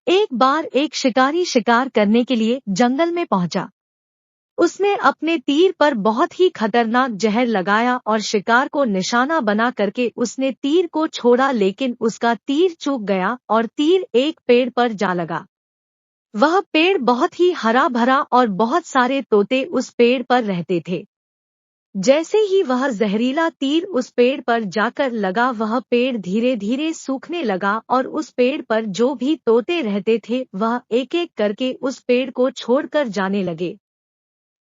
एक बार एक शिकारी शिकार करने के लिए जंगल में पहुंचा। उसने अपने तीर पर बहुत ही खतरनाक जहर लगाया और शिकार को निशाना बना करके उसने तीर को छोड़ा, लेकिन उसका तीर चूक गया और तीर एक पेड़ पर जा लगा। वह पेड़ बहुत ही हरा भरा और बहुत सारे तोते उस पेड़ पर रहते थे। जैसे ही वह जहरीला तीर उस पेड़ पर जाकर लगा, वह पेड़ धीरे धीरे सूखने लगा और उस पेड़ पर जो भी तोते रहते थे वह एक एक करके उस पेड़ को छोड़कर जाने लगे।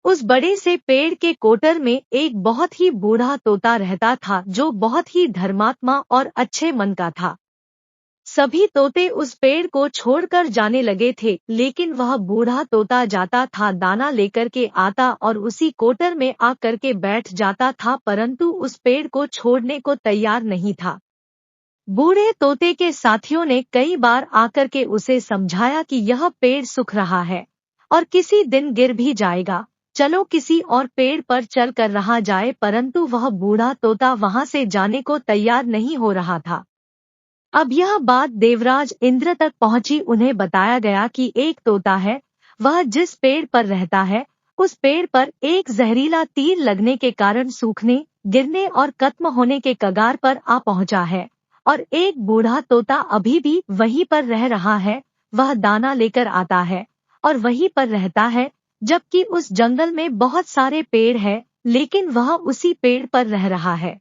उस बड़े से पेड़ के कोटर में एक बहुत ही बूढ़ा तोता रहता था जो बहुत ही धर्मात्मा और अच्छे मन का था। सभी तोते उस पेड़ को छोड़कर जाने लगे थे, लेकिन वह बूढ़ा तोता जाता था, दाना लेकर के आता और उसी कोटर में आकर के बैठ जाता था, परंतु उस पेड़ को छोड़ने को तैयार नहीं था। बूढ़े तोते के साथियों ने कई बार आकर के उसे समझाया कि यह पेड़ सूख रहा है और किसी दिन गिर भी जाएगा, चलो किसी और पेड़ पर चल कर रहा जाए, परंतु वह बूढ़ा तोता वहां से जाने को तैयार नहीं हो रहा था। अब यह बात देवराज इंद्र तक पहुंची। उन्हें बताया गया कि एक तोता है, वह जिस पेड़ पर रहता है उस पेड़ पर एक जहरीला तीर लगने के कारण सूखने, गिरने और खत्म होने के कगार पर आ पहुंचा है, और एक बूढ़ा तोता अभी भी वहीं पर रह रहा है। वह दाना लेकर आता है और वहीं पर रहता है, जबकि उस जंगल में बहुत सारे पेड़ हैं, लेकिन वह उसी पेड़ पर रह रहा है।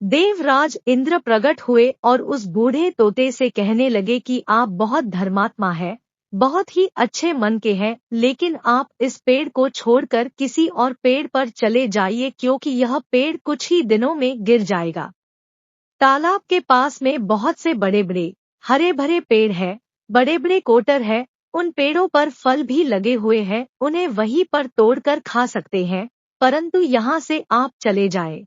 देवराज इंद्र प्रकट हुए और उस बूढ़े तोते से कहने लगे कि आप बहुत धर्मात्मा है, बहुत ही अच्छे मन के हैं, लेकिन आप इस पेड़ को छोड़कर किसी और पेड़ पर चले जाइए, क्योंकि यह पेड़ कुछ ही दिनों में गिर जाएगा। तालाब के पास में बहुत से बड़े बड़े हरे भरे पेड़ हैं, बड़े बड़े कोटर है, उन पेड़ों पर फल भी लगे हुए हैं, उन्हें वहीं पर तोड़कर खा सकते हैं, परंतु यहाँ से आप चले जाए।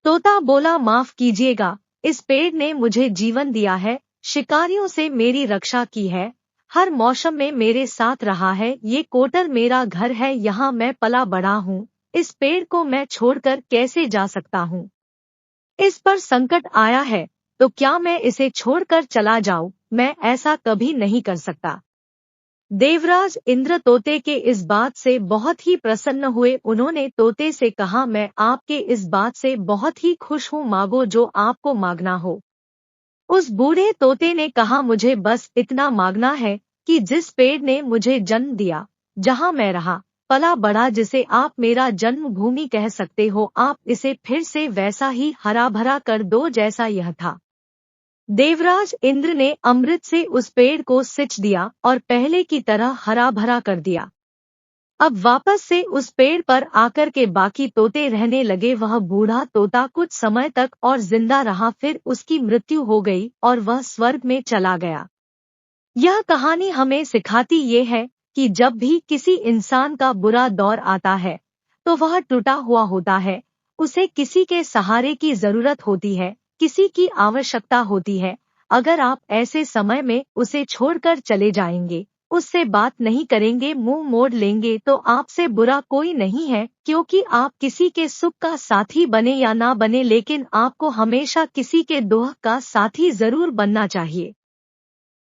तोता बोला, माफ कीजिएगा, इस पेड़ ने मुझे जीवन दिया है, शिकारियों से मेरी रक्षा की है, हर मौसम में मेरे साथ रहा है, ये कोटर मेरा घर है, यहाँ मैं पला बड़ा हूँ, इस पेड़ को मैं छोड़कर कैसे जा सकता हूँ? इस पर संकट आया है तो क्या मैं इसे छोड़कर चला जाऊं? मैं ऐसा कभी नहीं कर सकता। देवराज इंद्र तोते के इस बात से बहुत ही प्रसन्न हुए। उन्होंने तोते से कहा, मैं आपके इस बात से बहुत ही खुश हूँ, मांगो जो आपको मांगना हो। उस बूढ़े तोते ने कहा, मुझे बस इतना मांगना है कि जिस पेड़ ने मुझे जन्म दिया, जहाँ मैं रहा पला बड़ा, जिसे आप मेरा जन्मभूमि कह सकते हो, आप इसे फिर से वैसा ही हरा भरा कर दो जैसा यह था। देवराज इंद्र ने अमृत से उस पेड़ को सिंच दिया और पहले की तरह हरा भरा कर दिया। अब वापस से उस पेड़ पर आकर के बाकी तोते रहने लगे। वह बूढ़ा तोता कुछ समय तक और जिंदा रहा, फिर उसकी मृत्यु हो गई और वह स्वर्ग में चला गया। यह कहानी हमें सिखाती ये है कि जब भी किसी इंसान का बुरा दौर आता है तो वह टूटा हुआ होता है, उसे किसी के सहारे की जरूरत होती है, किसी की आवश्यकता होती है। अगर आप ऐसे समय में उसे छोड़कर चले जाएंगे, उससे बात नहीं करेंगे, मुंह मोड़ लेंगे, तो आपसे बुरा कोई नहीं है, क्योंकि आप किसी के सुख का साथी बने या ना बने, लेकिन आपको हमेशा किसी के दुख का साथी जरूर बनना चाहिए।